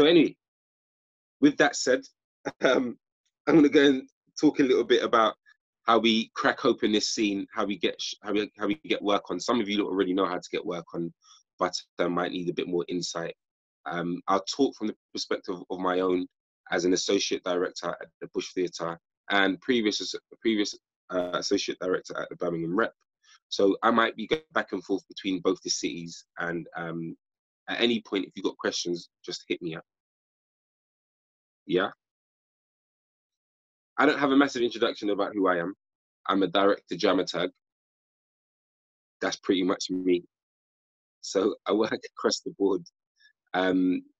So anyway, with that said, I'm going to go and talk a little bit about how we crack open this scene, how we get work on. Some of you already know how to get work on, but I might need a bit more insight. I'll talk from the perspective of my own as an associate director at the Bush Theatre and previous associate director at the Birmingham Rep. So I might be going back and forth between both the cities, and at any point, if you've got questions, just hit me up. Yeah. I don't have a massive introduction about who I am. I'm a director dramaturg. That's pretty much me. So I work across the board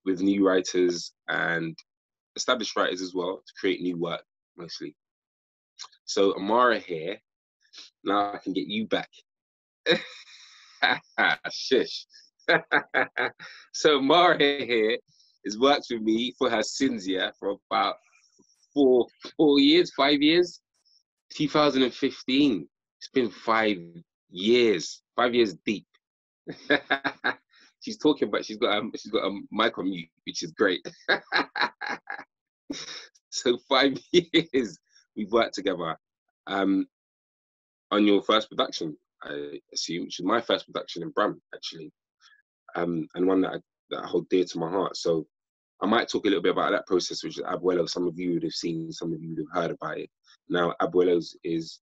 with new writers and established writers as well to create new work, mostly. So Amara here, now I can get you back. Shush. So Amara here has worked with me for her sins, yeah, for about 5 years. 2015. It's been 5 years, 5 years deep. She's talking, but she's got a mic on mute, which is great. So 5 years we've worked together on your first production, I assume, which is my first production in Bram, actually, and one that I hold dear to my heart. So I might talk a little bit about that process, which is Abuelo. Some of you would have seen, some of you would have heard about it. Now, Abuelo's is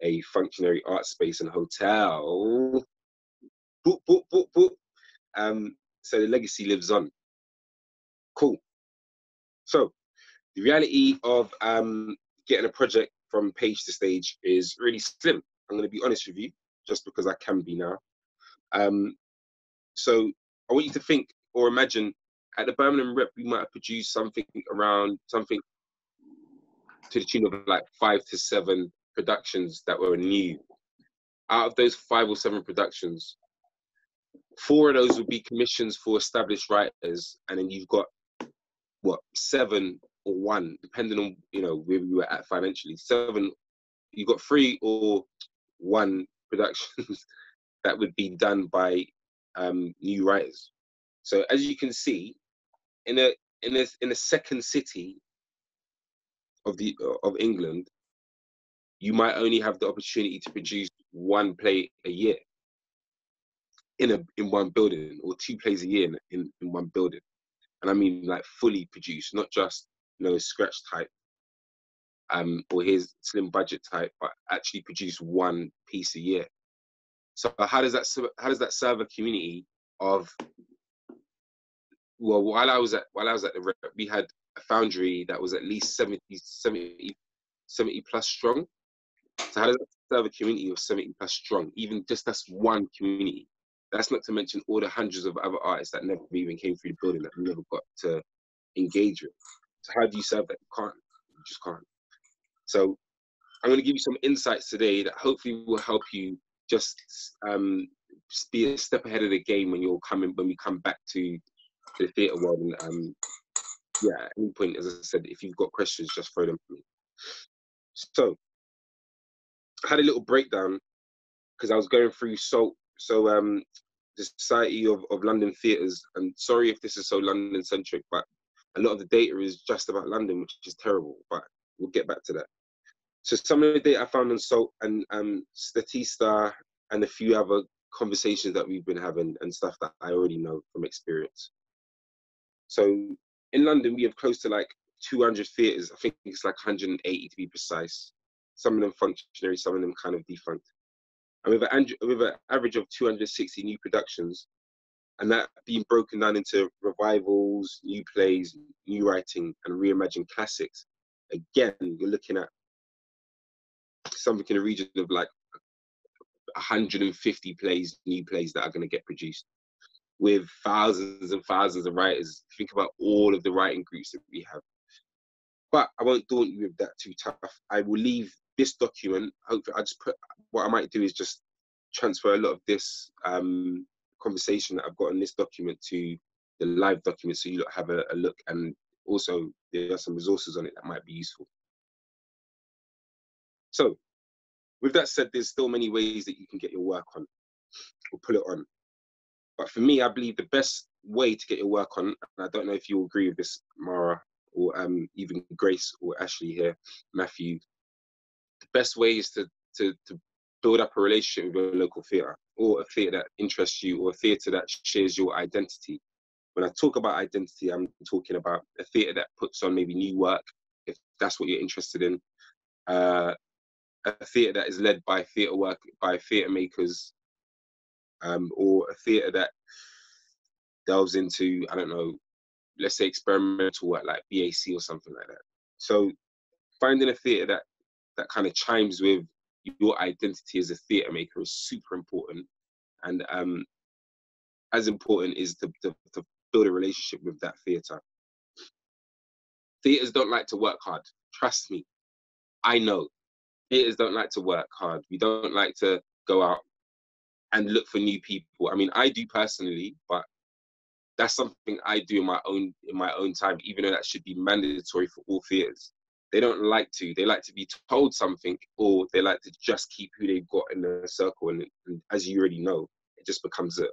a functionary art space and hotel. Boop, boop, boop, boop. So the legacy lives on. Cool. So the reality of getting a project from page to stage is really slim. I'm going to be honest with you, just because I can be now. So I want you to think or imagine at the Birmingham Rep, we might have produced something to the tune of like 5 to 7 productions that were new. Out of those 5 or 7 productions, 4 of those would be commissions for established writers, and then you've got what, 7 or 1, depending on where we were at financially. 7, you've got 3 or 1 productions that would be done by new writers. So as you can see, in a second city of England, you might only have the opportunity to produce 1 play a year in one building, or 2 plays a year in one building. And I mean like fully produced, not just scratch type or here's slim budget type, but actually produce 1 piece a year. So how does that serve a community of, well, while I was at the Rep, we had a foundry that was at least 70 plus strong. So how does that serve a community of 70 plus strong? Even just that's 1 community. That's not to mention all the hundreds of other artists that never even came through the building, that we never got to engage with. So how do you serve that? You can't. You just can't. So I'm going to give you some insights today that hopefully will help you just be a step ahead of the game when we come back to the theatre world. And yeah, at any point, as I said, if you've got questions, just throw them at me. So I had a little breakdown because I was going through SALT. So the Society of London Theatres, and sorry if this is so London centric, but a lot of the data is just about London, which is terrible, but we'll get back to that. So some of the data I found on SALT and Statista and a few other conversations that we've been having and stuff that I already know from experience. So in London, we have close to like 200 theatres. I think it's like 180 to be precise. Some of them functionary, some of them kind of defunct. And with an average of 260 new productions, and that being broken down into revivals, new plays, new writing, and reimagined classics, again, you're looking at something in the region of like 150 new plays that are going to get produced, with thousands and thousands of writers. Think about all of the writing groups that we have. But I won't daunt you with that too tough. I will leave this document. Hopefully, what I might do is just transfer a lot of this conversation that I've got in this document to the live document, so you have a look, and also there are some resources on it that might be useful. So with that said, there's still many ways that you can get your work on or pull it on. But for me, I believe the best way to get your work on, and I don't know if you agree with this, Mara, or even Grace or Ashley here, Matthew, the best way is to build up a relationship with your local theatre, or a theatre that interests you, or a theatre that shares your identity. When I talk about identity, I'm talking about a theatre that puts on maybe new work, if that's what you're interested in, a theatre that is led by theatre makers, or a theatre that delves into, I don't know, let's say experimental work like BAC or something like that. So finding a theatre that kind of chimes with your identity as a theatre maker is super important. And as important is to build a relationship with that theatre. Theatres don't like to work hard. Trust me. I know. Theatres don't like to work hard. We don't like to go out and look for new people. I mean, I do personally, but that's something I do in my own time, even though that should be mandatory for all theatres. They don't like to. They like to be told something, or they like to just keep who they've got in the circle. And as you already know, it just becomes a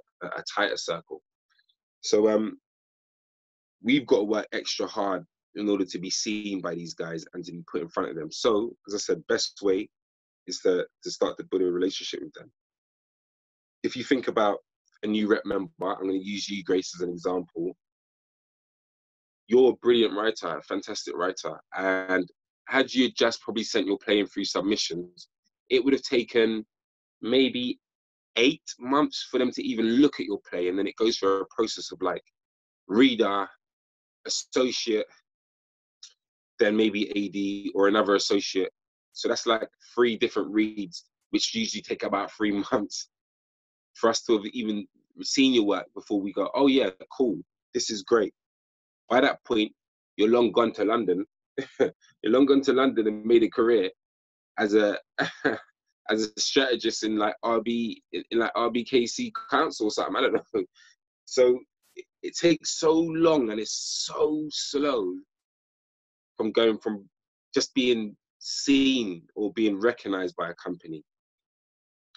tighter circle. So we've got to work extra hard in order to be seen by these guys and to be put in front of them. So, as I said, best way is to start to build a relationship with them. If you think about a new rep member, I'm going to use you, Grace, as an example. You're a brilliant writer, a fantastic writer. And had you just probably sent your play in through submissions, it would have taken maybe 8 months for them to even look at your play. And then it goes through a process of like reader, associate, then maybe AD or another associate. So that's like 3 different reads, which usually take about 3 months for us to have even seen your work before we go, oh yeah, cool, this is great. By that point, you're long gone to London. You're long gone to London and made a career as a as a strategist in like RBKC Council or something. I don't know. So it takes so long and it's so slow from going from just being seen or being recognized by a company.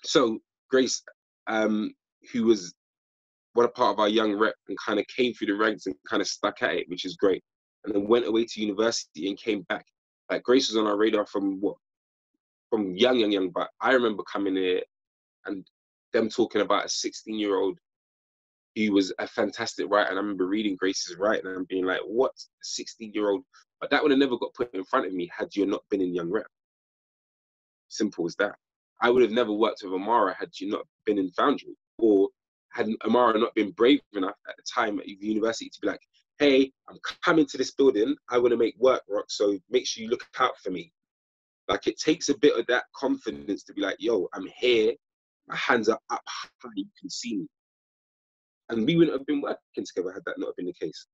So Grace, who was one part of our young rep and kind of came through the ranks and kind of stuck at it, which is great. And then went away to university and came back. Like Grace was on our radar from young, but I remember coming here and them talking about a 16-year-old who was a fantastic writer. And I remember reading Grace's writing and being like, what, a 16-year-old? But that would have never got put in front of me had you not been in young rep. Simple as that. I would have never worked with Amara had you not been in Foundry, or had Amara not been brave enough at the time at university to be like, hey, I'm coming to this building, I want to make work, Rock, so make sure you look out for me. Like, it takes a bit of that confidence to be like, yo, I'm here, my hands are up high, you can see me. And we wouldn't have been working together had that not been the case.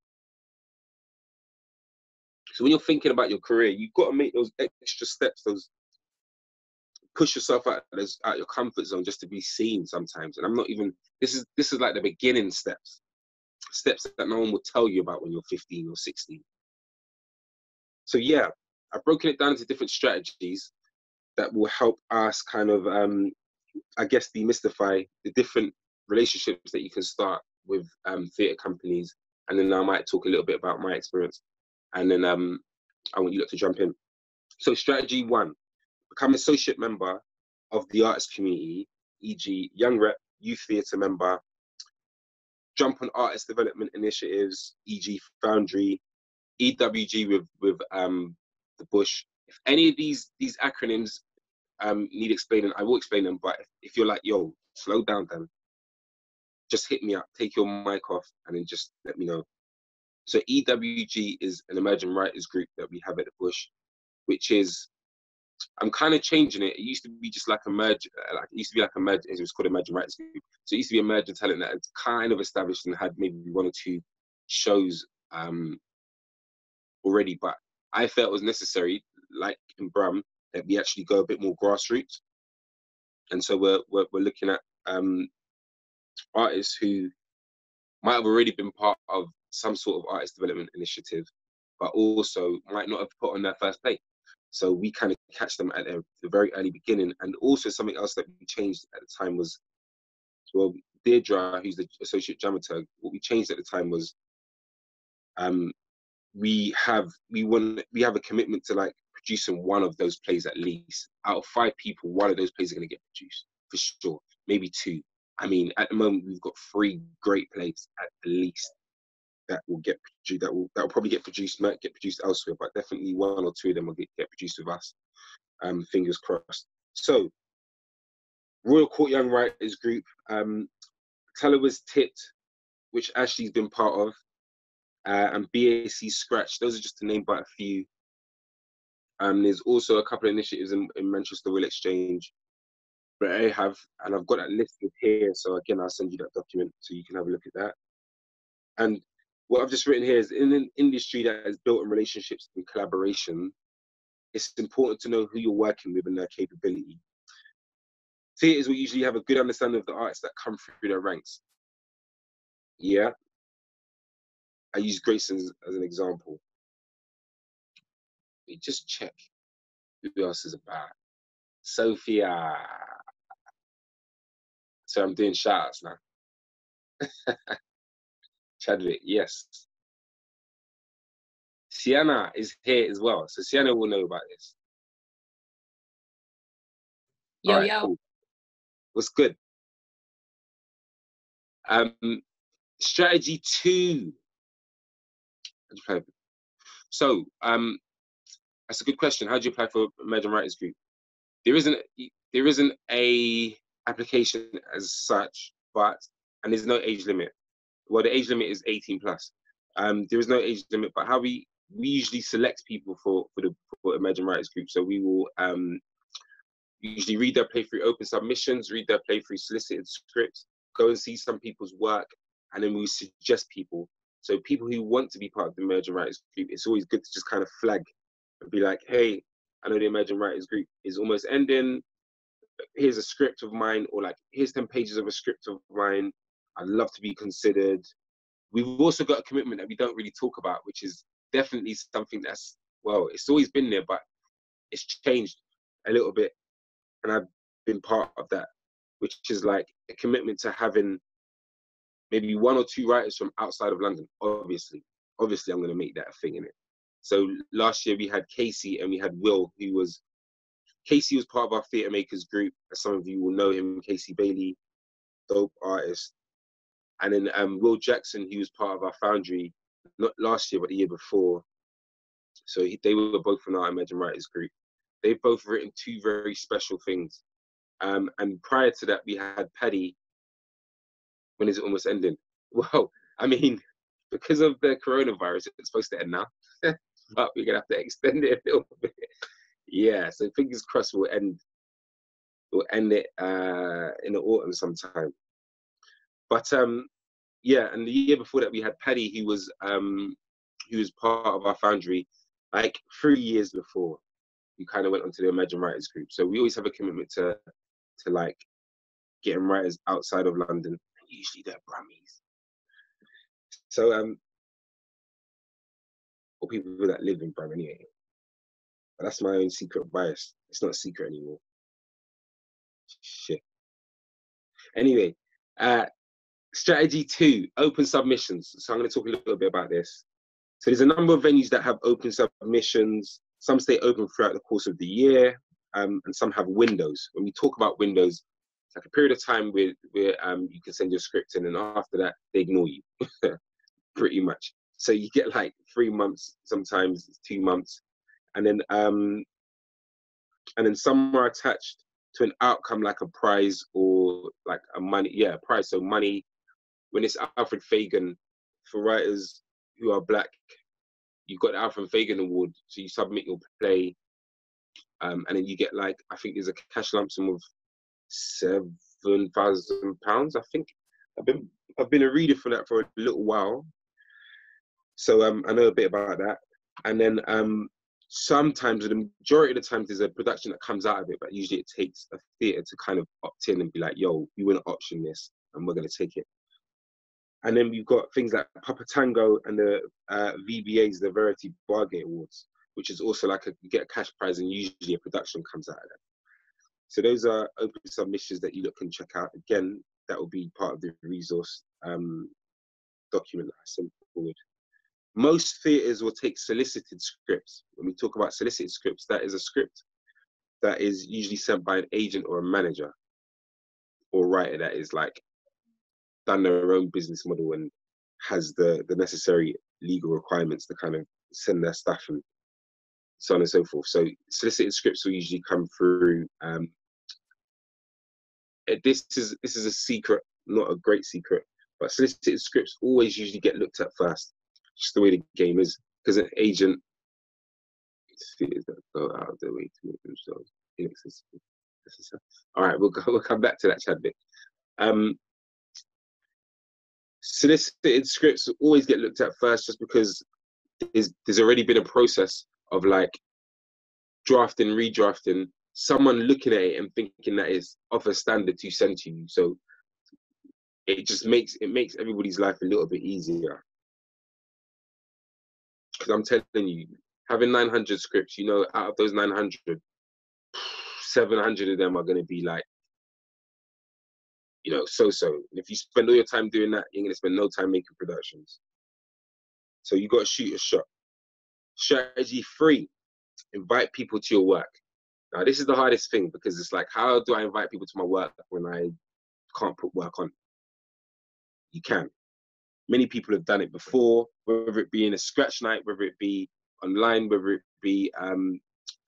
So when you're thinking about your career, you've got to make those extra steps, those push yourself out your comfort zone just to be seen sometimes. And I'm not even, this is like the beginning steps that no one will tell you about when you're 15 or 16. So yeah, I've broken it down into different strategies that will help us kind of, I guess, demystify the different relationships that you can start with theatre companies. And then I might talk a little bit about my experience. And then I want you lot to jump in. So strategy 1, become an associate member of the artist community, e.g. young rep, youth theatre member, jump on artist development initiatives, e.g. Foundry, EWG with the Bush. If any of these acronyms need explaining, I will explain them. But if you're like, yo, slow down, then just hit me up, take your mic off, and then just let me know. So EWG is an emerging writers group that we have at the Bush, which is, I'm kind of changing it. It used to be just like it was called Emerging Writers Group. So it used to be Emerging Talent that had kind of established and had maybe 1 or 2 shows already. But I felt it was necessary, like in Brum, that we actually go a bit more grassroots. And so we're looking at artists who might have already been part of some sort of artist development initiative, but also might not have put on their first play. So we kind of catch them at the very early beginning. And also something else that we changed at the time was, well, Deirdre, who's the associate dramaturg, what we changed at the time was we have a commitment to like producing one of those plays at least. Out of 5 people, one of those plays are going to get produced for sure, maybe 2. I mean, at the moment we've got 3 great plays at least that will get produced. That will probably get produced, might get produced elsewhere, but definitely 1 or 2 of them will get produced with us. Fingers crossed. So, Royal Court Young Writers Group, Teller Was Tit, which Ashley's been part of, and BAC Scratch. Those are just to name but a few. There's also a couple of initiatives in Manchester Will Exchange that I have, and I've got that listed here. So again, I'll send you that document so you can have a look at that. And what I've just written here is, in an industry that is built on relationships and collaboration, it's important to know who you're working with and their capability. Theatres will usually have a good understanding of the artists that come through their ranks. Yeah. I use Grayson as an example. Let me just check who else is about. Sophia. So I'm doing shout-outs now. Chadwick, yes. Sienna is here as well. So Sienna will know about this. Yo, all right, yo. cool. What's good? Strategy 2. So that's a good question. How do you apply for Emerging Writers Group? There isn't a application as such, and there's no age limit. Well, the age limit is 18 plus. There is no age limit, but how we usually select people for Emerging Writers Group. So we will usually read their playthrough open submissions, read their playthrough solicited scripts, go and see some people's work, and then we suggest people. So people who want to be part of the Emerging Writers Group, it's always good to just kind of flag and be like, hey, I know the Emerging Writers Group is almost ending. Here's a script of mine, or like, here's 10 pages of a script of mine. I'd love to be considered. We've also got a commitment that we don't really talk about, which is definitely something that's, well, it's always been there, but it's changed a little bit. And I've been part of that, which is like a commitment to having maybe 1 or 2 writers from outside of London. Obviously, I'm going to make that a thing in it. So last year we had Casey and we had Will, Casey was part of our Theatre Makers group. As some of you will know him, Casey Bailey, dope artist. And then Will Jackson, he was part of our Foundry, not last year, but the year before. So they were both from our Emerging Writers group. They've both written 2 very special things. And prior to that, we had Paddy. When is it almost ending? Well, I mean, because of the coronavirus, it's supposed to end now. But we're gonna have to extend it a little bit. Yeah, so fingers crossed we'll end it in the autumn sometime. But yeah, and the year before that we had Paddy, who was part of our Foundry, like 3 years before we kind of went onto the Emerging Writers Group. So we always have a commitment to like getting writers outside of London. Usually they're Brummies. So or people that live in Brum anyway. But that's my own secret bias. It's not a secret anymore. Shit. Anyway, strategy 2, open submissions. So I'm going to talk a little bit about this. So there's a number of venues that have open submissions. Some stay open throughout the course of the year, and some have windows. When we talk about windows, it's like a period of time where you can send your script in, and after that, they ignore you, pretty much. So you get like 3 months, sometimes 2 months, and then some are attached to an outcome like a prize or like a money, a prize. So money, when it's Alfred Fagan, for writers who are Black, you've got the Alfred Fagan Award. So you submit your play, and then you get like, I think there's a cash lump sum of £7,000. I think I've been a reader for that for a little while. So I know a bit about that. And then sometimes, the majority of the times, there's a production that comes out of it, but usually it takes a theatre to kind of opt in and be like, yo, we want to option this and we're going to take it. And then we've got things like Papa Tango and the VBAs, the Verity Bargate Awards, which is also like you get a cash prize and usually a production comes out of that. So those are open submissions that you can check out. Again, that will be part of the resource document that I sent forward. Most theatres will take solicited scripts. When we talk about solicited scripts, that is a script that is usually sent by an agent or a manager or writer that is like done their own business model and has the necessary legal requirements to kind of send their stuff and so on and so forth. So solicited scripts will usually come through. This is a secret, not a great secret, but solicited scripts always usually get looked at first. Just the way the game is, because an agent go out of their way to make themselves inaccessible. All right, we'll come back to that, Chadwick. Solicited scripts always get looked at first, just because there's already been a process of like drafting, redrafting, someone looking at it and thinking that is of a standard to send to you. So it just makes everybody's life a little bit easier. Because I'm telling you, having 900 scripts, you know, out of those 900, 700 of them are going to be like, you know, so-so. And if you spend all your time doing that, you're going to spend no time making productions. So you got to shoot a shot. Strategy 3, invite people to your work. Now, this is the hardest thing, because it's like, how do I invite people to my work when I can't put work on? You can. Many people have done it before, whether it be in a scratch night, whether it be online, whether it be a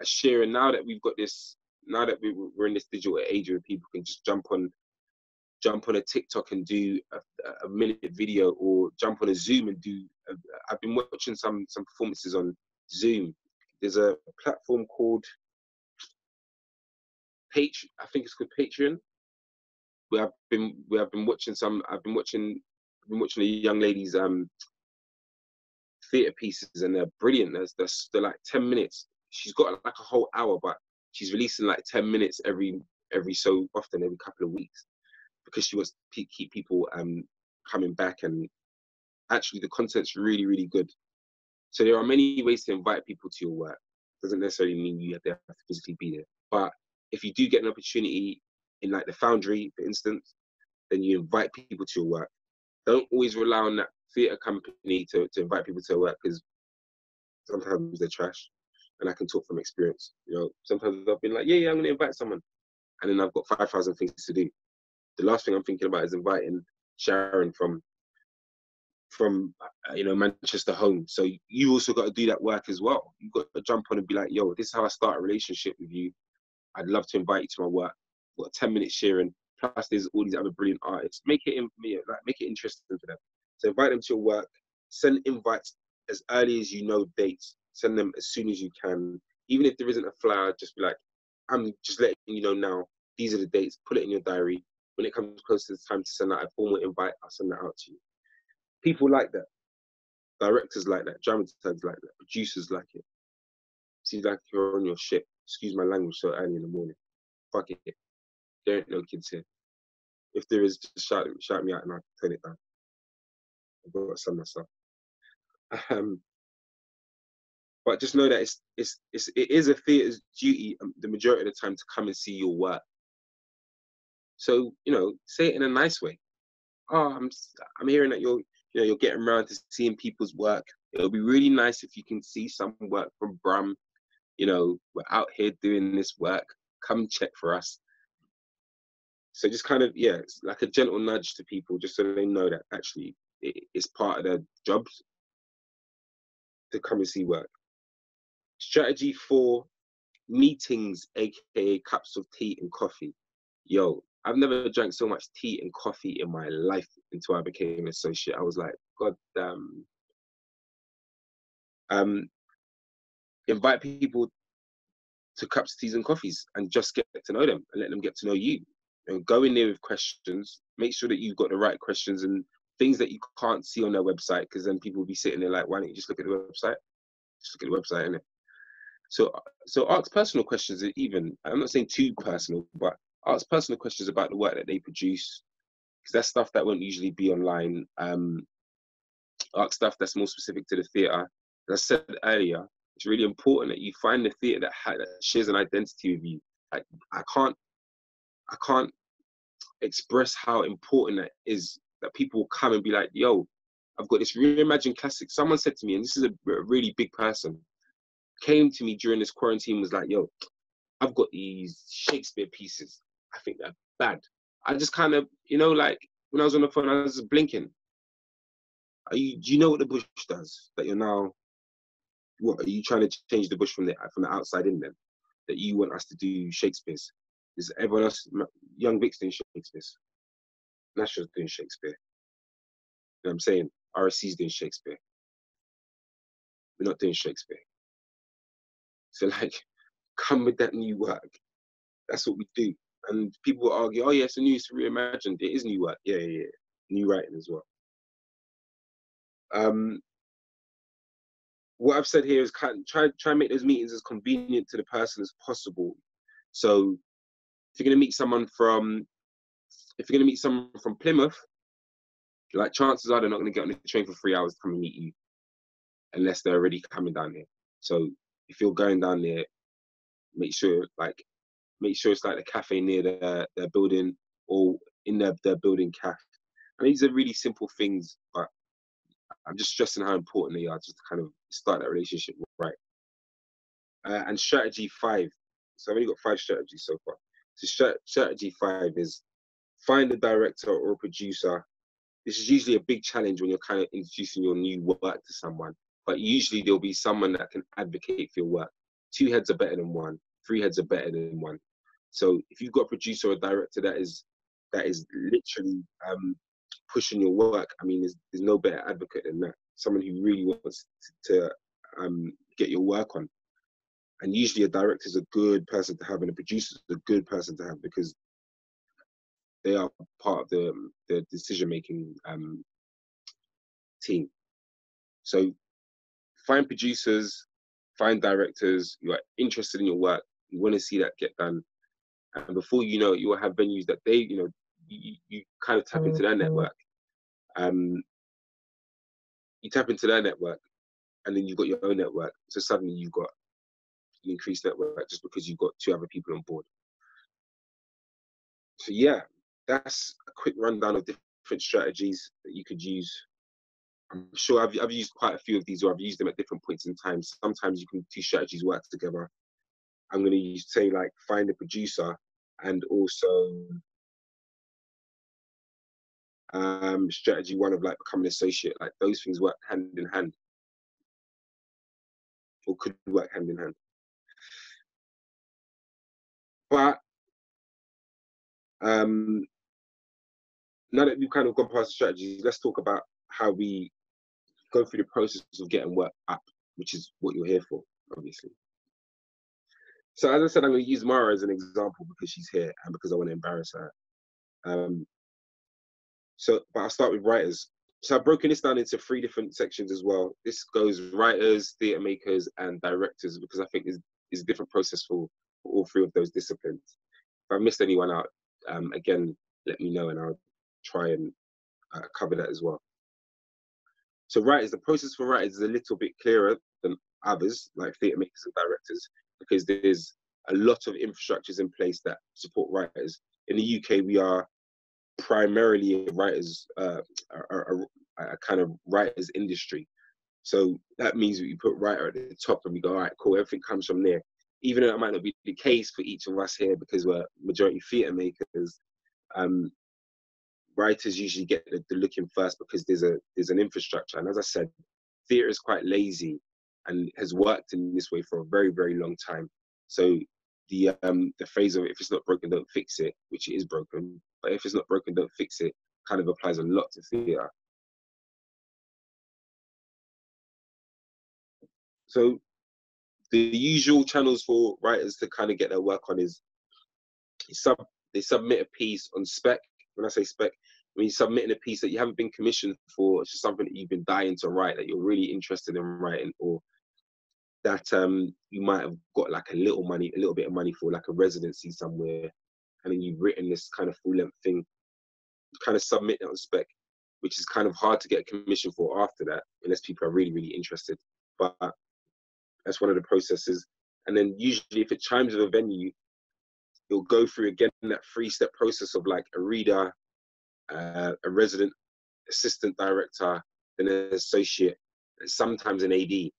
sharing. Now that we've got this, now that we're in this digital age where people can just jump on a TikTok and do a minute video, or jump on a Zoom and do. I've been watching some performances on Zoom. There's a platform called I think it's called Patreon. I've been watching a young lady's theatre pieces, and they're brilliant. They're like 10 minutes. She's got like a whole hour, but she's releasing like 10 minutes every so often, every couple of weeks, because she wants to keep people coming back, and actually the content's really, really good. So there are many ways to invite people to your work. Doesn't necessarily mean you have to physically be there, but if you do get an opportunity in like the Foundry, for instance, then you invite people to your work. Don't always rely on that theatre company to invite people to their work, because sometimes they're trash. And I can talk from experience. You know, sometimes I've been like, yeah, I'm going to invite someone, and then I've got 5,000 things to do. The last thing I'm thinking about is inviting Sharon from you know, Manchester home. So you also got to do that work as well. You've got to jump on and be like, yo, this is how I start a relationship with you. I'd love to invite you to my work. I've got 10 minutes sharing. Plus, there's all these other brilliant artists. Make it interesting for them. So invite them to your work. Send invites as early as you know dates. Send them as soon as you can. Even if there isn't a flyer, just be like, I'm just letting you know now. These are the dates. Put it in your diary. When it comes close to the time to send out a formal invite, I'll send that out to you. People like that. Directors like that. Dramaturgs like that. Producers like it. Seems like you're on your shit. Excuse my language so early in the morning. Fuck it. There ain't no kids here. If there is, just shout me out and I'll turn it down. I've got to send myself. But just know that it is a theatre's duty the majority of the time to come and see your work. So, you know, say it in a nice way. Oh, I'm hearing that you're getting around to seeing people's work. It'll be really nice if you can see some work from Brum. You know, we're out here doing this work. Come check for us. So just kind of, yeah, it's like a gentle nudge to people, just so they know that actually it's part of their jobs to come and see work. Strategy 4, meetings, aka cups of tea and coffee. Yo, I've never drank so much tea and coffee in my life until I became an associate. I was like, God damn. Invite people to cups, teas, and coffees, and just get to know them and let them get to know you. And go in there with questions. Make sure that you've got the right questions and things that you can't see on their website, because then people will be sitting there like, why don't you just look at the website? Just look at the website, innit? So ask personal questions. Even, I'm not saying too personal, but ask personal questions about the work that they produce, because that's stuff that won't usually be online. Ask stuff that's more specific to the theatre. As I said earlier, it's really important that you find the theatre that shares an identity with you. Like, I can't express how important that is, that people will come and be like, yo, I've got this reimagined classic. Someone said to me, and this is a really big person, came to me during this quarantine, was like, yo, I've got these Shakespeare pieces. I think they're bad. I just kind of, you know, like when I was on the phone, I was just blinking. Do you know what the bush does? That you're now, what are you trying to change the bush from the outside in then? That you want us to do Shakespeare's? Is everyone else, Young Vic's doing Shakespeare's? National's doing Shakespeare. You know what I'm saying? RSC's doing Shakespeare. We're not doing Shakespeare. So like, come with that new work. That's what we do. And people will argue, oh yeah, it's a new, it's reimagined. It is new work. Yeah. New writing as well. What I've said here is kind of try and make those meetings as convenient to the person as possible. So if you're gonna meet someone from Plymouth, like chances are they're not gonna get on the train for 3 hours to come and meet you unless they're already coming down here. So if you're going down there, make sure it's like the cafe near their building or in their building cafe. And these are really simple things, but I'm just stressing how important they are just to kind of start that relationship right. And strategy 5. So I've only got 5 strategies so far. So strategy 5 is find a director or a producer. This is usually a big challenge when you're kind of introducing your new work to someone, but usually there'll be someone that can advocate for your work. 2 heads are better than 1. 3 heads are better than 1. So if you've got a producer or a director that is literally pushing your work, I mean, there's no better advocate than that. Someone who really wants to get your work on. And usually a director is a good person to have and a producer is a good person to have because they are part of the decision-making team. So find producers, find directors, you are interested in your work, you want to see that get done. And before you know it, you will have venues that they, you know, you kind of tap into their network. You tap into their network and then you've got your own network. So suddenly you've got an increased network just because you've got 2 other people on board. So yeah, that's a quick rundown of different strategies that you could use. I'm sure I've used quite a few of these, or I've used them at different points in time. Sometimes you can 2 strategies work together. I'm going to use, say, like find a producer and also strategy 1 of like becoming an associate. Like those things work hand in hand, or could work hand in hand. But now that we've kind of gone past the strategies, let's talk about how we go through the process of getting work up, which is what you're here for, obviously. So as I said, I'm going to use Mara as an example because she's here and because I want to embarrass her. But I'll start with writers. So I've broken this down into 3 different sections as well. This goes writers, theatre makers, and directors, because I think is a different process for all 3 of those disciplines. If I missed anyone out, again, let me know and I'll try and cover that as well. So writers, the process for writers is a little bit clearer than others, like theatre makers and directors, because there's a lot of infrastructures in place that support writers. In the UK, we are primarily a writers, a kind of writers industry. So that means we put writer at the top and we go, all right, cool, everything comes from there. Even though that might not be the case for each of us here because we're majority theatre makers, writers usually get the look in first because there's an infrastructure. And as I said, theatre is quite lazy and has worked in this way for a very, very long time. So the phrase of if it's not broken, don't fix it, which it is broken, but if it's not broken, don't fix it, kind of applies a lot to theatre. So the usual channels for writers to kind of get their work on is they submit a piece on spec. When I say spec, I mean submitting a piece that you haven't been commissioned for. It's just something that you've been dying to write, that you're really interested in writing, or that you might have got like a little bit of money for, like a residency somewhere, and then you've written this kind of full-length thing. You kind of submit it on spec, which is kind of hard to get a commission for after that, unless people are really, really interested. But that's one of the processes. And then usually if it chimes with a venue, it'll go through again that 3-step process of like a reader, a resident assistant director, then an associate, and sometimes an AD.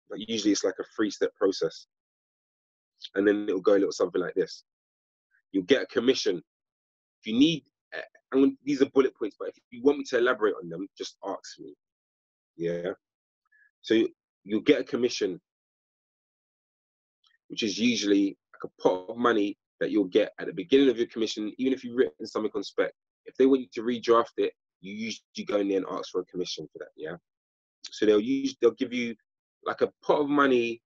But usually it's like a 3-step process. And then it'll go a little something like this. You'll get a commission. If you need, these are bullet points, but if you want me to elaborate on them, just ask me. Yeah. So you'll get a commission, which is usually like a pot of money that you'll get at the beginning of your commission, even if you've written something on spec. If they want you to redraft it, you usually go in there and ask for a commission for that. Yeah. So they'll give you like a pot of money,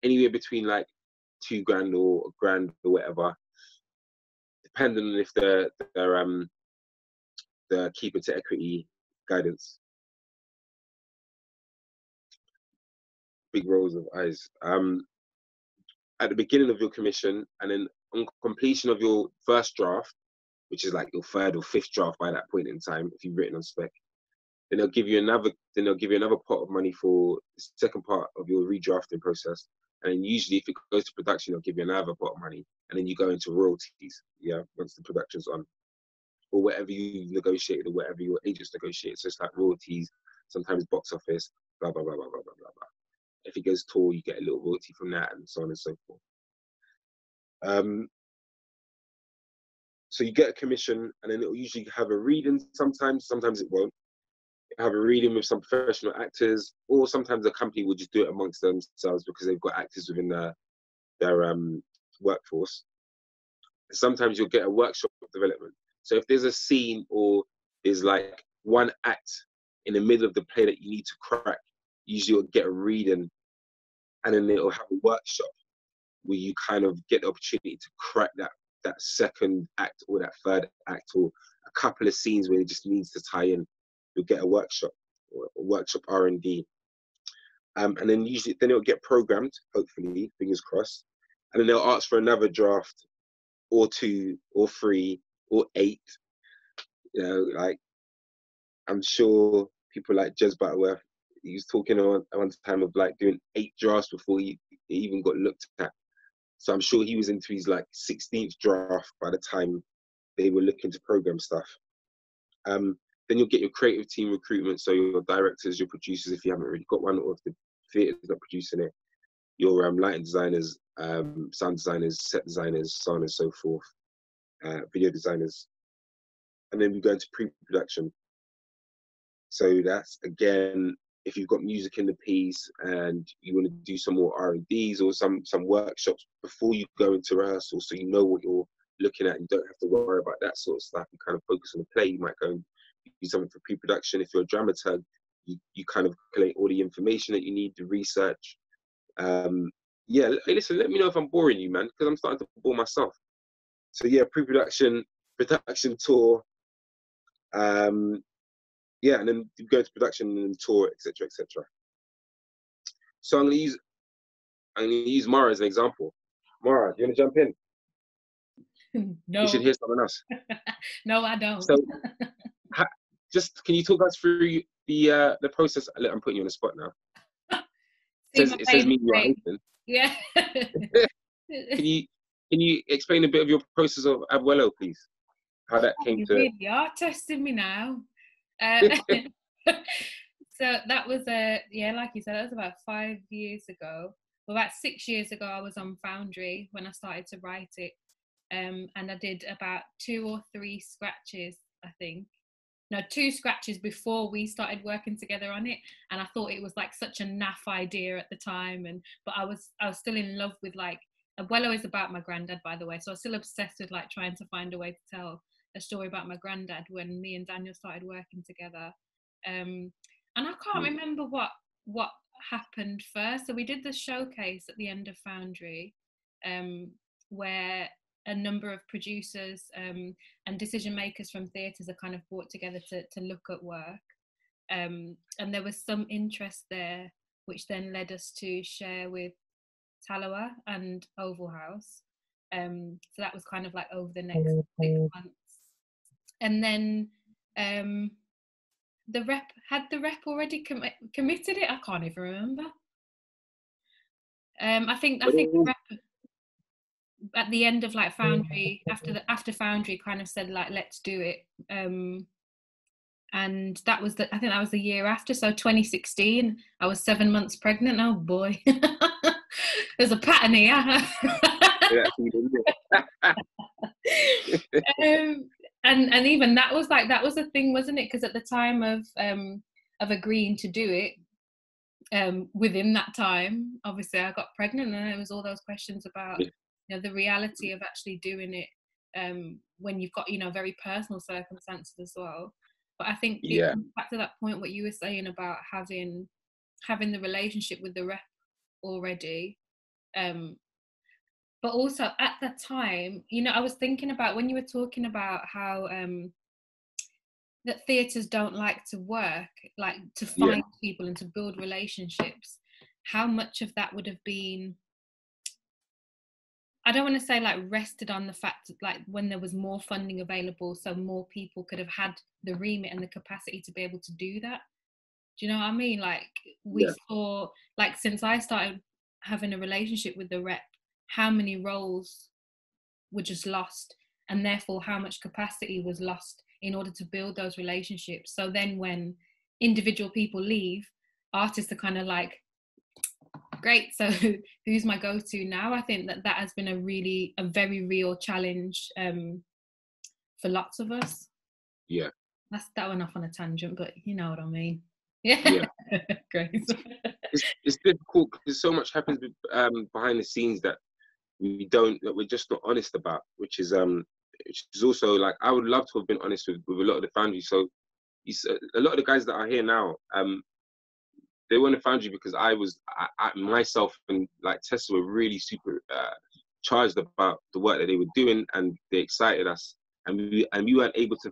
anywhere between like $2,000 or $1,000 or whatever, depending on if they're keeping to equity guidance. Big rolls of eyes. At the beginning of your commission, and then on completion of your first draft, which is like your 3rd or 5th draft by that point in time, if you've written on spec, then they'll give you another pot of money for the second part of your redrafting process. And then usually if it goes to production, they'll give you another pot of money, and then you go into royalties, yeah, once the production's on, or whatever you negotiated or whatever your agents negotiated. So it's like royalties, sometimes box office, blah, blah, blah, blah, blah, blah, blah, blah. If it goes tour, you get a little royalty from that, and so on and so forth. So you get a commission, and then it'll usually have a reading sometimes it won't. Have a reading with some professional actors, or sometimes the company will just do it amongst themselves because they've got actors within their workforce. Sometimes you'll get a workshop development. So if there's a scene or there's like one act in the middle of the play that you need to crack, usually you'll get a reading, and then it'll have a workshop where you kind of get the opportunity to crack that second act or that third act, or a couple of scenes where it just needs to tie in. You'll get a workshop or a workshop R&D. And then usually it'll get programmed, hopefully, fingers crossed. And then they'll ask for another draft or 2 or 3 or 8. You know, like, I'm sure people like Jez Butterworth, he was talking on one time of like doing 8 drafts before he even got looked at. So I'm sure he was into his like 16th draft by the time they were looking to program stuff. Then you'll get your creative team recruitment, so your directors, your producers, if you haven't already got one, or if the theatre's not producing it, your lighting designers, sound designers, set designers, so on and so forth, video designers. And then we go into pre-production. So that's, again, if you've got music in the piece and you want to do some more R&Ds or some workshops before you go into rehearsal, so you know what you're looking at, you don't have to worry about that sort of stuff. You kind of focus on the play. You might go and do something for pre-production. If you're a dramaturg, you kind of collate all the information that you need to research. Yeah, hey, listen, let me know if I'm boring you, man, because I'm starting to bore myself. So yeah, pre-production, production tour, yeah, and then you go to production and tour, etc., etc. So I'm gonna use Mara as an example. Mara, do you want to jump in? No. You should hear something else. No, I don't. So, just can you talk us through the process? I'm putting you on the spot now. It says me you are open. Yeah. Can you explain a bit of your process of Abuelo, please? How that came to. You really are testing me now. So that was like you said, that was about 5 years ago. Well, about 6 years ago, I was on Foundry when I started to write it. And I did about 2 or 3 scratches, I think. No, 2 scratches before we started working together on it. And I thought it was like such a naff idea at the time. But I was still in love with, like, Abuelo is about my granddad, by the way. So I was still obsessed with like trying to find a way to tell a story about my granddad when me and Daniel started working together. And I can't remember what happened first. So we did the showcase at the end of Foundry, where a number of producers and decision makers from theatres are kind of brought together to look at work. And there was some interest there, which then led us to share with Talawa and Oval House. So that was kind of like over the next 6 months. And then the rep already committed it? I can't even remember. I think the rep. at the end of like Foundry, after Foundry kind of said like, let's do it. And that was I think that was the year after. So 2016, I was 7 months pregnant. Oh boy. There's a pattern here. And even that was a thing, wasn't it? Because at the time of agreeing to do it, within that time, obviously I got pregnant, and there was all those questions about the reality of actually doing it when you've got very personal circumstances as well. But I think back to that point, what you were saying about having the relationship with the rep already, but also at that time, I was thinking about when you were talking about how that theatres don't like to work, like to find people and to build relationships. How much of that would have been, I don't want to say like rested on the fact that like when there was more funding available, so more people could have had the remit and the capacity to be able to do that. Do you know what I mean? Like we saw, like since I started having a relationship with the rep, how many roles were just lost, and therefore how much capacity was lost in order to build those relationships. So then when individual people leave, artists are kind of like, great, so who's my go-to now? I think that has been a very real challenge for lots of us. Yeah. That went off on a tangent, but you know what I mean. Yeah. Great. It's difficult because so much happens behind the scenes that we're just not honest about, which is also like, I would love to have been honest with a lot of the Foundry. So a lot of the guys that are here now, they weren't a Foundry because I myself and like Tessa were really super charged about the work that they were doing, and they excited us, and we weren't able to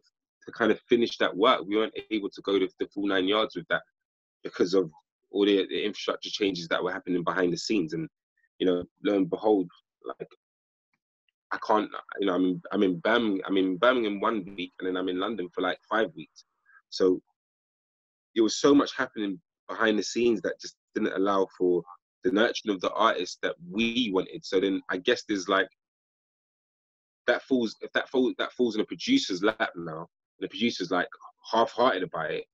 kind of finish that work. We weren't able to go the full 9 yards with that because of all the infrastructure changes that were happening behind the scenes. And lo and behold, like I can't, I'm in Birmingham 1 week, and then I'm in London for like 5 weeks. So there was so much happening behind the scenes that just didn't allow for the nurturing of the artists that we wanted. So then I guess there's like that falls in a producer's lap now, and the producer's like half-hearted about it.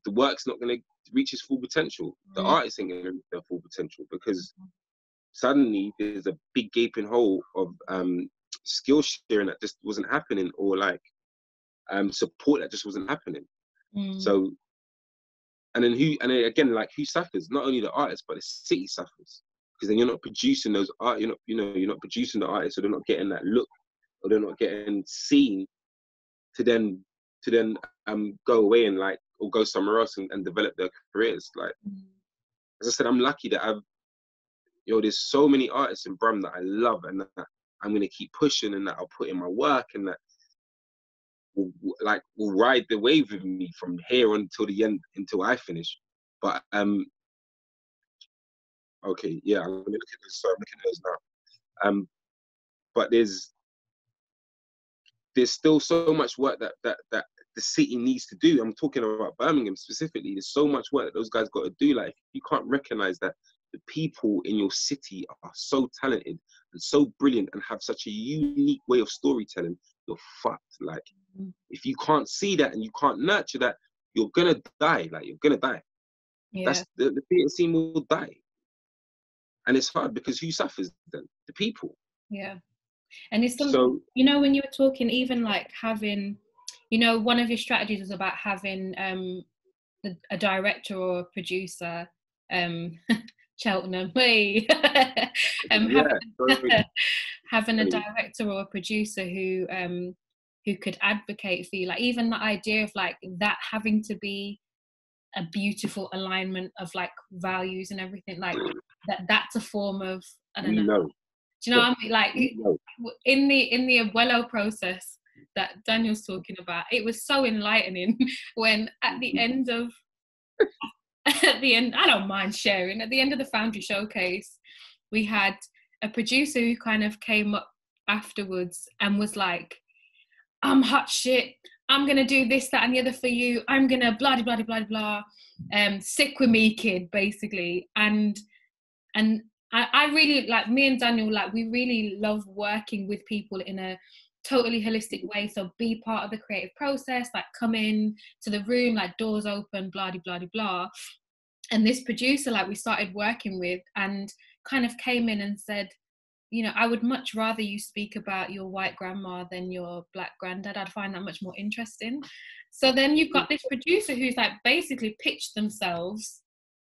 The work's not going to reach its full potential. The artist ain't going to reach their full potential because suddenly there's a big gaping hole of skill sharing that just wasn't happening, or like support that just wasn't happening. So, and then who suffers? Not only the artist, but the city suffers, because then you're not producing those art. You're not producing the artists, so they're not getting that look, or they're not getting seen to then go away and like, or go somewhere else and develop their careers. Like, as I said, I'm lucky that there's so many artists in Brum that I love, and that I'm going to keep pushing, and that I'll put in my work, and that will ride the wave with me from here until the end, until I finish. But okay, yeah, I'm looking at those. So I'm looking at those now. But there's still so much work that the city needs to do. I'm talking about Birmingham specifically. There's so much work that those guys got to do. Like, you can't recognize that the people in your city are so talented and so brilliant and have such a unique way of storytelling, you're fucked. Like, if you can't see that and you can't nurture that, you're gonna die. Like, you're gonna die. Yeah. That's the theatre scene will die. And it's hard because who suffers then? The people. Yeah. And it's something, so, when you were talking, even like having, one of your strategies was about having a director or a producer, Cheltenham, having a director or a producer who could advocate for you. Like, even the idea of like that having to be a beautiful alignment of like values and everything, like that's a form of, I don't know. Do you know what I mean? Like, in the Abuelo process that Daniel's talking about, it was so enlightening when at the end, I don't mind sharing, at the end of the Foundry Showcase, we had a producer who kind of came up afterwards and was like, I'm hot shit, I'm going to do this, that and the other for you, I'm going to blah, blah, blah, blah, blah, sick with me, kid, basically. And I really like, me and Daniel, like we really love working with people in a totally holistic way. So be part of the creative process, like come in to the room, like doors open, blah blah blah blah. And this producer, like we started working with, and kind of came in and said, you know, I would much rather you speak about your white grandma than your black granddad. I'd find that much more interesting. So then you've got this producer who's like basically pitched themselves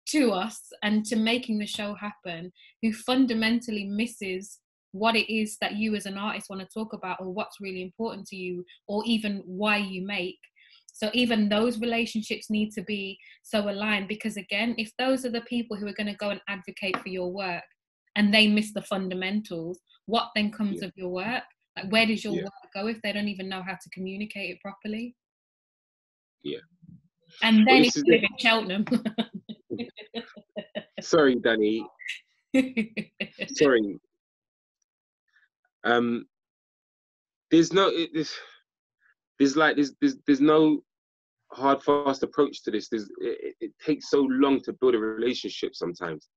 to us and to making the show happen, who fundamentally misses what it is that you as an artist want to talk about, or what's really important to you, or even why you make. So even those relationships need to be so aligned, because again, if those are the people who are going to go and advocate for your work and they miss the fundamentals, what then comes of your work? Like, where does your work go if they don't even know how to communicate it properly? Yeah. And then if you live in Cheltenham. Sorry, Danny. Sorry. There's no hard fast approach to this. It takes so long to build a relationship. Sometimes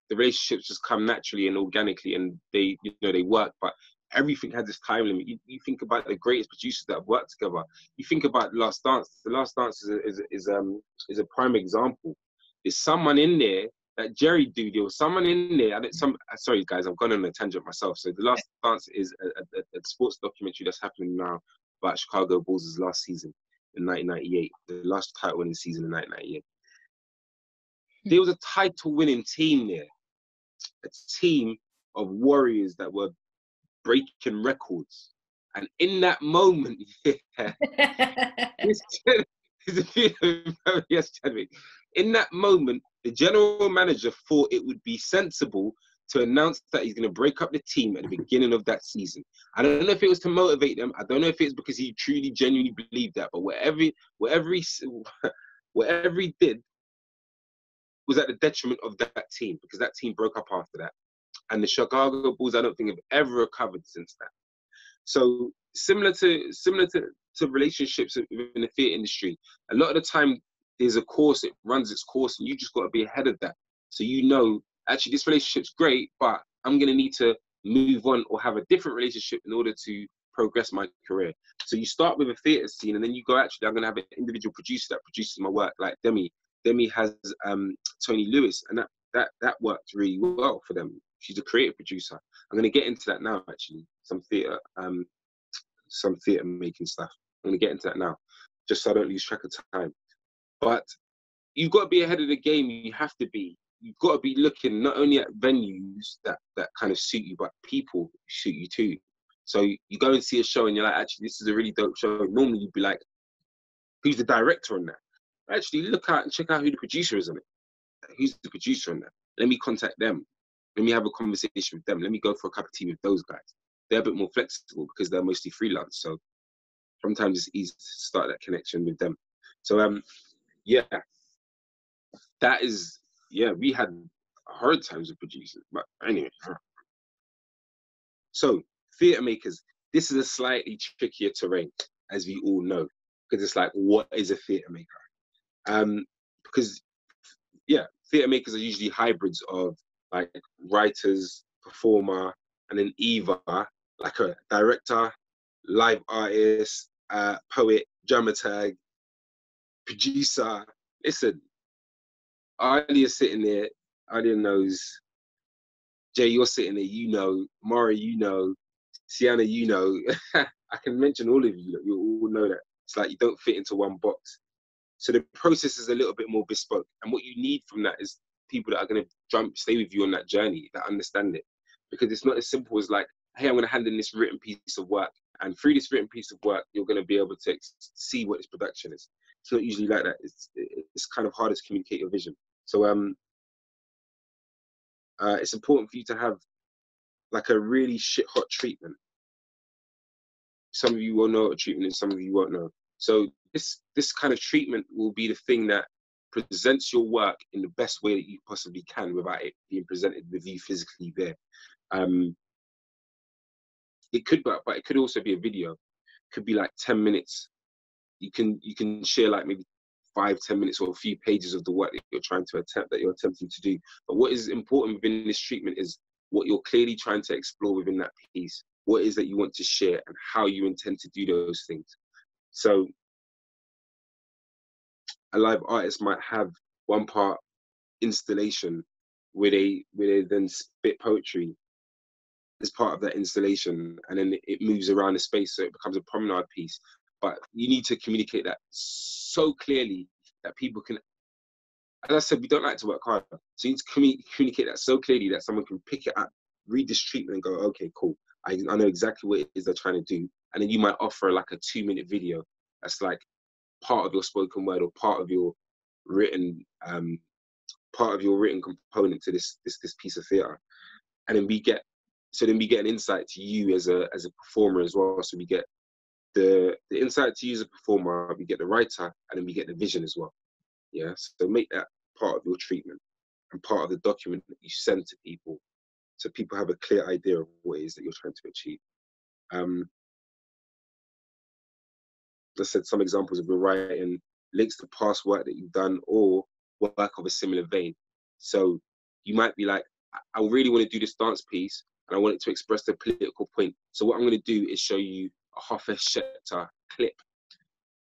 the relationships just come naturally and organically, and they work. But everything has this time limit. You think about the greatest producers that have worked together. You think about The Last Dance. The Last Dance is a prime example. There's someone in there, that Jerry dude, there was someone in there. Sorry guys, I've gone on a tangent myself. So The Last Dance is a sports documentary that's happening now about Chicago Bulls' last season in 1998, the last title-winning season in 1998. There was a title-winning team there, a team of warriors that were breaking records. And in that moment, yes, Chadwick. In that moment, the general manager thought it would be sensible to announce that he's going to break up the team at the beginning of that season. I don't know if it was to motivate them. I don't know if it's because he truly, genuinely believed that. But whatever he did was at the detriment of that team, because that team broke up after that. And the Chicago Bulls, I don't think, have ever recovered since that. So similar to relationships within the theatre industry, a lot of the time there's a course, it runs its course, and you just got to be ahead of that. So actually this relationship's great, but I'm going to need to move on or have a different relationship in order to progress my career. So you start with a theatre scene, and then you go, actually, I'm going to have an individual producer that produces my work, like Demi. Demi has Tony Lewis, and that worked really well for them. She's a creative producer. I'm going to get into that now, actually. Some theatre making stuff. I'm going to get into that now, just so I don't lose track of time. But you've got to be ahead of the game. You've got to be looking not only at venues that kind of suit you, but people suit you too. So you go and see a show and you're like, actually, this is a really dope show. Normally you'd be like, who's the director on that? Actually, look out and check out who the producer is on it. Who's the producer on that? Let me contact them. Let me have a conversation with them. Let me go for a cup of tea with those guys. They're a bit more flexible because they're mostly freelance. So sometimes it's easy to start that connection with them. So we had hard times with producers. But anyway. So theatre makers, this is a slightly trickier terrain, as we all know, because it's like, what is a theatre maker? Because theatre makers are usually hybrids of like writers, performer, and then either like a director, live artist, poet, dramaturg, producer. Listen, Alia's sitting there, Alia knows, Jay, you're sitting there, you know, Mara, you know, Sienna, you know. I can mention all of you, you all know that. It's like you don't fit into one box. So the process is a little bit more bespoke. And what you need from that is people that are going to stay with you on that journey, that understand it. Because it's not as simple as like, hey, I'm going to hand in this written piece of work. And through this written piece of work, you're going to be able to see what its production is. It's not usually like that. It's kind of harder to communicate your vision. So it's important for you to have like a really shit hot treatment. Some of you will know what a treatment is, some of you won't know. So this kind of treatment will be the thing that presents your work in the best way that you possibly can without it being presented with you physically there. It could, but it could also be a video. It could be like 10 minutes. You can share like maybe 5-10 minutes or a few pages of the work that you're attempting to do. But what is important within this treatment is what you're clearly trying to explore within that piece. What is that you want to share and how you intend to do those things. So a live artist might have one part installation where they then spit poetry as part of that installation, and then it moves around the space, so it becomes a promenade piece. But you need to communicate that so clearly that people can, as I said, we don't like to work hard, so you need to communicate that so clearly that someone can pick it up, read this treatment and go, okay, cool, I know exactly what it is they're trying to do. And then you might offer like a 2-minute video that's like part of your spoken word or part of your written component to this piece of theatre. And then we get an insight to you as a performer as well. So we get the insight to you as a performer, we get the writer, and then we get the vision as well. Yeah, so make that part of your treatment and part of the document that you send to people, so people have a clear idea of what it is that you're trying to achieve. I said some examples of your writing, links to past work that you've done or work of a similar vein. So you might be like, I really want to do this dance piece and I want it to express the political point. So what I'm going to do is show you a Hafez Shatta clip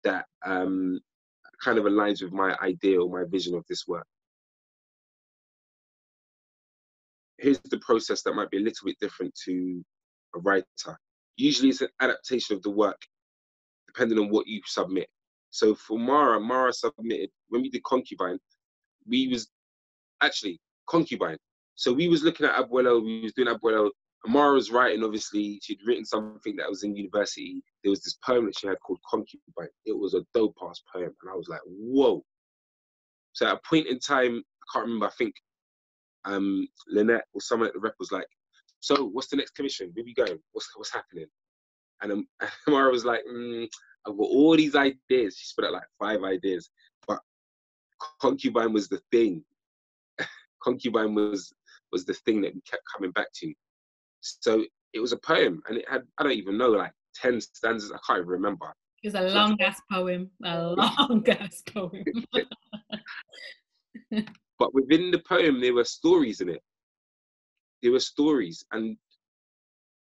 that kind of aligns with my idea or my vision of this work. Here's the process that might be a little bit different to a writer. Usually it's an adaptation of the work depending on what you submit. So for Mara submitted, when we did Concubine, Concubine. So we was looking at Abuelo, we was doing Abuelo. Mara was writing, obviously, she'd written something that was in university. There was this poem that she had called Concubine. It was a dope-ass poem. And I was like, whoa. So at a point in time, I can't remember, I think Lynette or someone at the rep was like, so what's the next commission? Where we going? What's happening? And Mara was like, I've got all these ideas. She spit out like 5 ideas, but Concubine was the thing. Concubine was the thing that we kept coming back to. So it was a poem, and it had, I don't even know, like 10 stanzas. I can't even remember. It was a long ass poem. But within the poem, there were stories in it. There were stories, and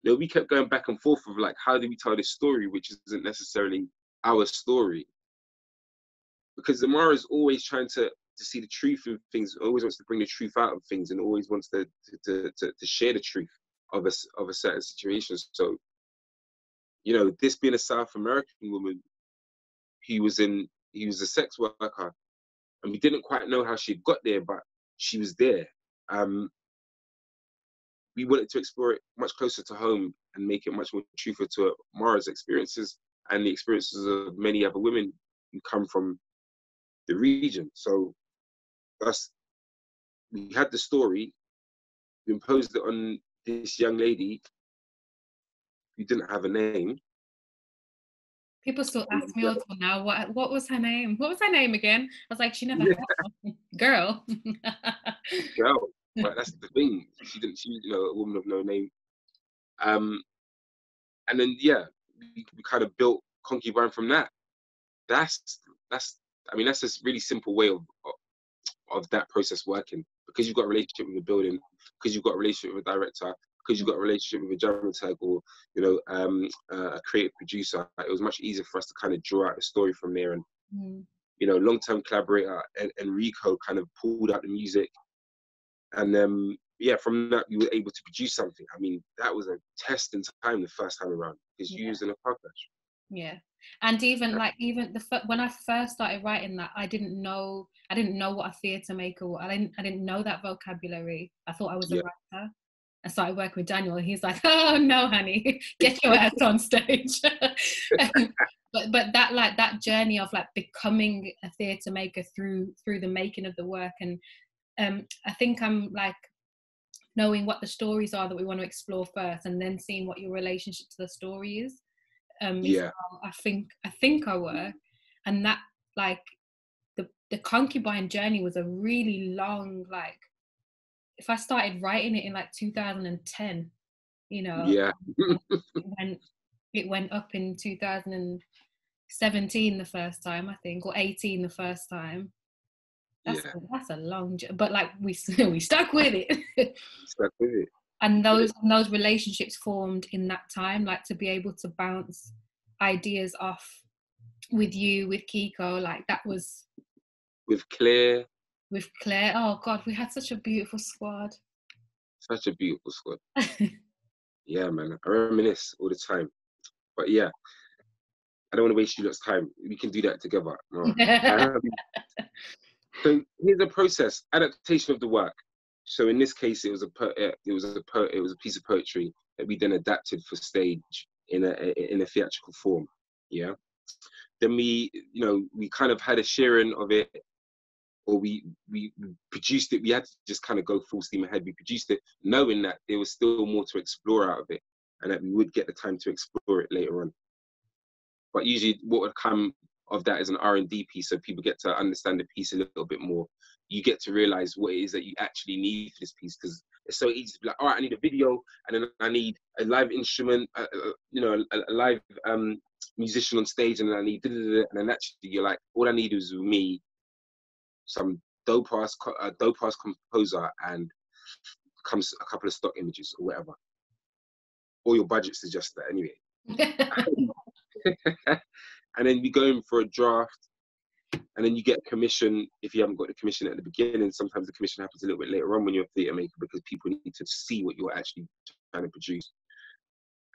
we kept going back and forth of like, how do we tell this story, which isn't necessarily our story? Because Amara is always trying to see the truth in things, always wants to bring the truth out of things, and always wants to share the truth of a certain situation. So, this being a South American woman, he was a sex worker, and we didn't quite know how she'd got there, but she was there. We wanted to explore it much closer to home and make it much more truthful to Mara's experiences and the experiences of many other women who come from the region. So we had the story, we imposed it on this young lady who didn't have a name. People still ask me all the time now, what was her name? What was her name again? I was like, she never had one. Girl. Girl. But that's the thing. She a woman of no name. And then we kind of built Concubine from that. That's a really simple way of that process working, because you've got a relationship with the building, because you've got a relationship with a director, because you've got a relationship with a dramaturg or a creative producer. It was much easier for us to kind of draw out the story from there. And long-term collaborator Enrico kind of pulled out the music, and from that we were able to produce something. I mean, that was a test in time the first time around, because you using a podcast. Yeah. And even when I first started writing that, I didn't know what a theatre maker was. I didn't know that vocabulary. I thought I was a writer. I started working with Daniel, and he's like, "Oh no, honey, get your ass on stage." but that journey of like becoming a theatre maker through the making of the work, and I think I'm like knowing what the stories are that we want to explore first, and then seeing what your relationship to the story is. I think I work, and that like the Concubine journey was a really long, like, if I started writing it in like 2010, it went up in 2016, 17 the first time, I think, or 18 the first time. That's a long, but like we stuck with it. Stuck with it. And those relationships formed in that time, like to be able to bounce ideas off with you, with Kiko, like that was with Claire. Oh God, we had such a beautiful squad. Such a beautiful squad. Yeah, man. I reminisce all the time. But yeah, I don't want to waste you lot's time. We can do that together. So here's the process: adaptation of the work. So in this case, it was a piece of poetry that we then adapted for stage in a theatrical form. Yeah. Then we kind of had a sharing of it, or we produced it. We had to just kind of go full steam ahead. We produced it knowing that there was still more to explore out of it, and that we would get the time to explore it later on. But usually what would come of that is an R&D piece, so people get to understand the piece a little bit more. You get to realize what it is that you actually need for this piece, because it's so easy to be like, all right, I need a video, and then I need a live instrument, a live musician on stage, and then I need, and then actually you're like, all I need is me, some dope-ass composer, and comes a couple of stock images or whatever. All your budget suggests that anyway. And then we go in for a draft, and then you get a commission. If you haven't got the commission at the beginning, sometimes the commission happens a little bit later on when you're a theatre maker, because people need to see what you're actually trying to produce.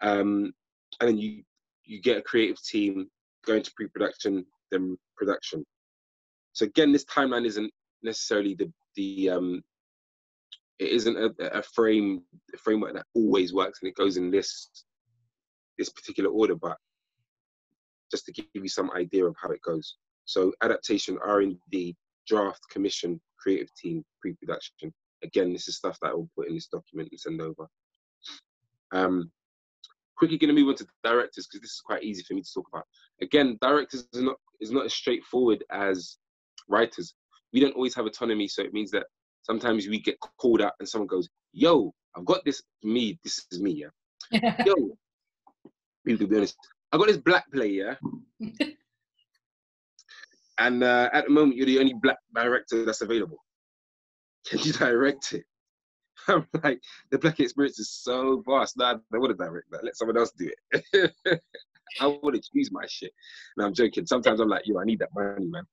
And then you get a creative team, go into pre-production, then production. So again, this timeline isn't necessarily it isn't a framework that always works, and it goes in this particular order, but just to give you some idea of how it goes. So adaptation, R&D, draft, commission, creative team, pre-production. Again, this is stuff that I will put in this document and send over. Quickly going to move on to directors, because this is quite easy for me to talk about. Again, directors is not as straightforward as writers. We don't always have autonomy, so it means that sometimes we get called out and someone goes, yo, I've got this, this is me, yeah? Yo, people can be honest, I got this black play, yeah? And at the moment, you're the only black director that's available. Can you direct it? I'm like, the black experience is so vast. Nah, I don't want to direct that. Let someone else do it. I want to choose my shit. No, I'm joking. Sometimes I'm like, yo, I need that money, man.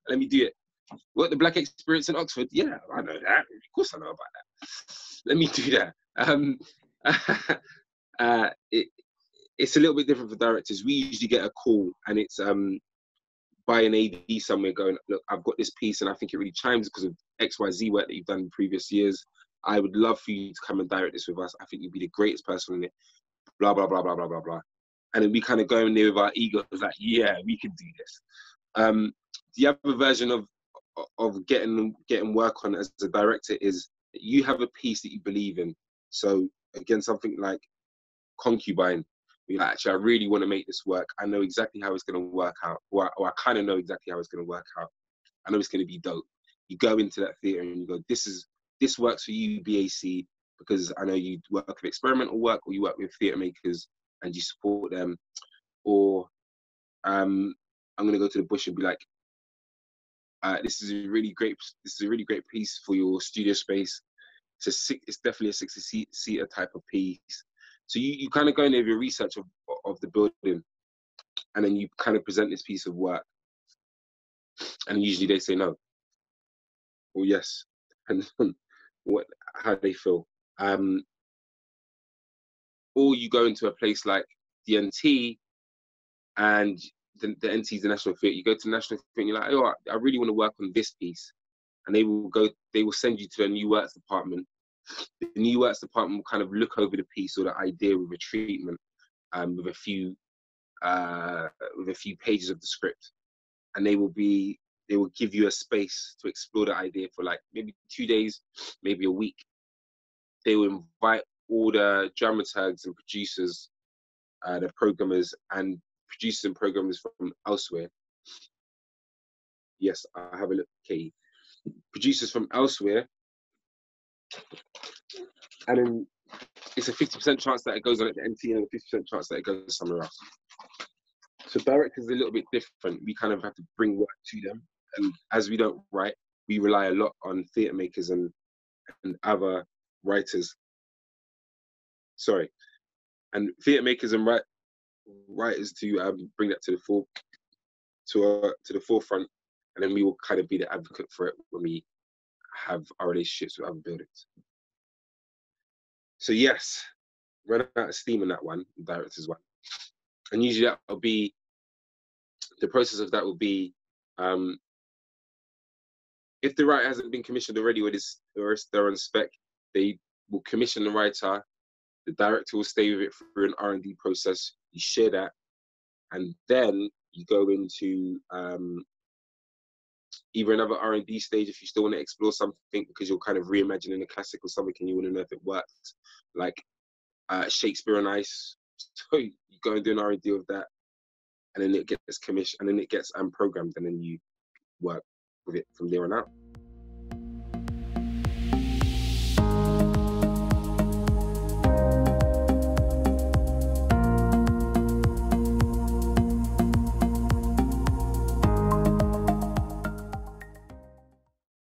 Let me do it. What, the black experience in Oxford? Yeah, I know that. Of course I know about that. Let me do that. It's a little bit different for directors. We usually get a call, and it's by an AD somewhere going, look, I've got this piece and I think it really chimes because of XYZ work that you've done in previous years. I would love for you to come and direct this with us. I think you'd be the greatest person in it. Blah, blah, blah, blah, blah, blah, blah. And then we kind of go in there with our egos like, yeah, we can do this. The other version of getting work on as a director is that you have a piece that you believe in. So again, something like Concubine, you're like, actually, I really want to make this work. I know exactly how it's going to work out, or I kind of know exactly how it's going to work out. I know it's going to be dope. You go into that theatre and you go, this works for you, BAC, because I know you work with experimental work, or you work with theatre makers and you support them. Or I'm going to go to the bush and be like, this is a really great piece for your studio space. It's definitely a 60-seater type of piece. So you kind of go in there with your research of the building, and then you kind of present this piece of work, and usually they say no or yes, depends on how they feel. Or you go into a place like the NT, and the NT is the National Theatre. You go to the National Theatre and you're like, oh, I really want to work on this piece, and they will send you to the New Works department. The New Works department will kind of look over the piece or the idea with a treatment, with a few pages of the script, and they will give you a space to explore the idea for like maybe 2 days, maybe a week. They will invite all the dramaturgs and producers, the programmers and producers and programmers from elsewhere. Yes, I have a look, Katie. Producers from elsewhere, and then it's a 50% chance that it goes on at the NT and a 50% chance that it goes somewhere else. So directors are a little bit different. We kind of have to bring work to them, and as we don't write, we rely a lot on theatre makers and other writers. Sorry, and theatre makers and writers to bring that to the forefront, and then we will kind of be the advocate for it when we have our relationships with other buildings. So yes, run out of steam on that one, directors one, and usually that will be the process of that will be if the writer hasn't been commissioned already or they're on spec, they will commission the writer. The director will stay with it through an R&D process. You share that, and then you go into either another R&D stage if you still want to explore something because you're kind of reimagining a classic or something and you want to know if it works, like Shakespeare on Ice. So you go and do an R&D of that, and then it gets commissioned, and then it gets programmed, and then you work with it from there on out.